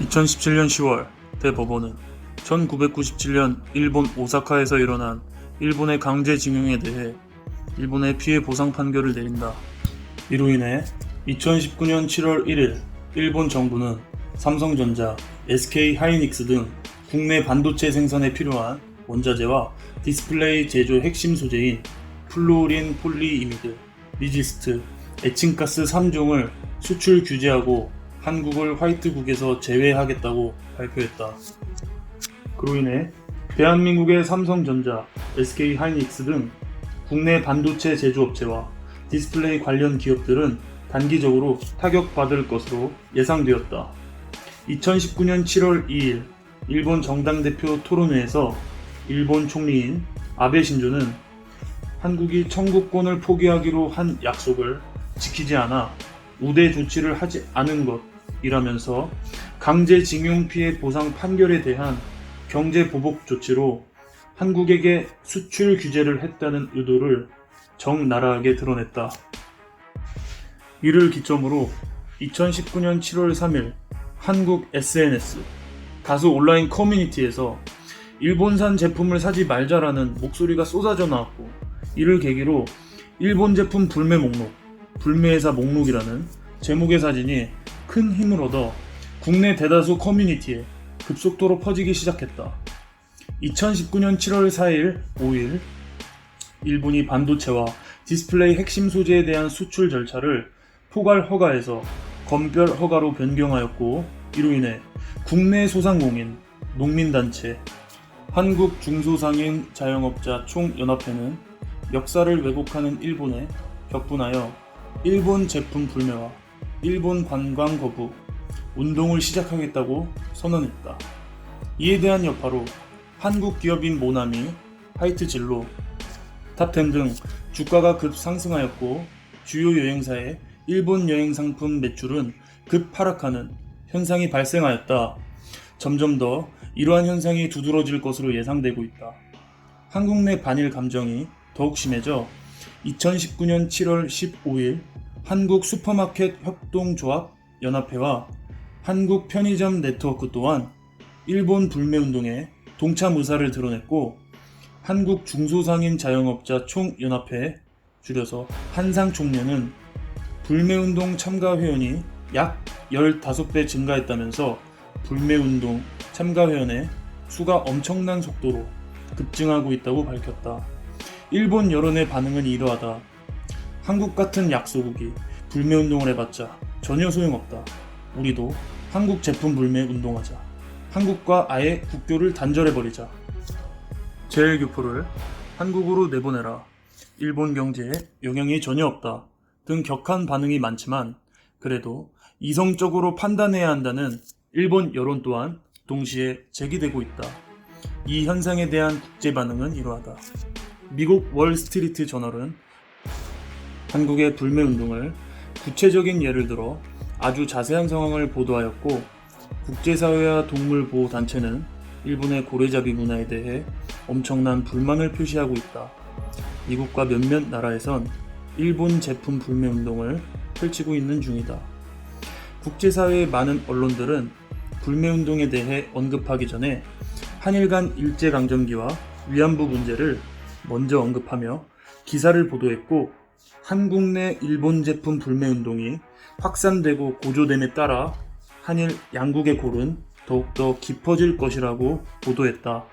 2017년 10월 대법원은 1997년 일본 오사카에서 일어난 일본의 강제징용에 대해 일본의 피해 보상 판결을 내린다. 이로 인해 2019년 7월 1일 일본 정부는 삼성전자, SK하이닉스 등 국내 반도체 생산에 필요한 원자재와 디스플레이 제조 핵심 소재인 플루오린 폴리이미드, 리지스트, 에칭가스 3종을 수출 규제하고 한국을 화이트국에서 제외하겠다고 발표했다. 그로 인해 대한민국의 삼성전자, SK하이닉스 등 국내 반도체 제조업체와 디스플레이 관련 기업들은 단기적으로 타격받을 것으로 예상되었다. 2019년 7월 2일 일본 정당 대표 토론회에서 일본 총리인 아베 신조는 한국이 청구권을 포기하기로 한 약속을 지키지 않아 우대 조치를 하지 않은 것이라면서 강제징용 피해 보상 판결에 대한 경제 보복 조치로 한국에게 수출 규제를 했다는 의도를 적나라하게 드러냈다. 이를 기점으로 2019년 7월 3일 한국 SNS, 다수 온라인 커뮤니티에서 일본산 제품을 사지 말자라는 목소리가 쏟아져 나왔고, 이를 계기로 일본 제품 불매 목록, 불매회사 목록이라는 제목의 사진이 큰 힘을 얻어 국내 대다수 커뮤니티에 급속도로 퍼지기 시작했다. 2019년 7월 4일, 5일 일본이 반도체와 디스플레이 핵심 소재에 대한 수출 절차를 포괄 허가에서 검별 허가로 변경하였고, 이로 인해 국내 소상공인, 농민단체, 한국 중소상인 자영업자 총연합회는 역사를 왜곡하는 일본에 격분하여 일본 제품 불매와 일본 관광 거부 운동을 시작하겠다고 선언했다. 이에 대한 여파로 한국 기업인 모나미, 하이트진로, 탑10 등 주가가 급 상승하였고, 주요 여행사의 일본 여행 상품 매출은 급 하락하는 현상이 발생하였다. 점점 더 이러한 현상이 두드러질 것으로 예상되고 있다. 한국 내 반일 감정이 더욱 심해져 2019년 7월 15일 한국 슈퍼마켓 협동조합 연합회와 한국 편의점 네트워크 또한 일본 불매운동에 동참 의사를 드러냈고, 한국 중소상인 자영업자 총연합회, 줄여서 한상총연은 불매운동 참가 회원이 약 15배 증가했다면서 불매운동 참가 회원의 수가 엄청난 속도로 급증하고 있다고 밝혔다. 일본 여론의 반응은 이러하다. 한국 같은 약소국이 불매운동을 해봤자 전혀 소용없다. 우리도 한국 제품 불매 운동하자. 한국과 아예 국교를 단절해버리자. 제일교포를 한국으로 내보내라. 일본 경제에 영향이 전혀 없다. 등 격한 반응이 많지만, 그래도 이성적으로 판단해야 한다는 일본 여론 또한 동시에 제기되고 있다. 이 현상에 대한 국제 반응은 이러하다. 미국 월스트리트 저널은 한국의 불매운동을 구체적인 예를 들어 아주 자세한 상황을 보도하였고, 국제사회와 동물보호단체는 일본의 고래잡이 문화에 대해 엄청난 불만을 표시하고 있다. 미국과 몇몇 나라에선 일본 제품 불매운동을 펼치고 있는 중이다. 국제사회의 많은 언론들은 불매운동에 대해 언급하기 전에 한일 간 일제강점기와 위안부 문제를 먼저 언급하며 기사를 보도했고, 한국 내 일본 제품 불매운동이 확산되고 고조됨에 따라 한일 양국의 골은 더욱더 깊어질 것이라고 보도했다.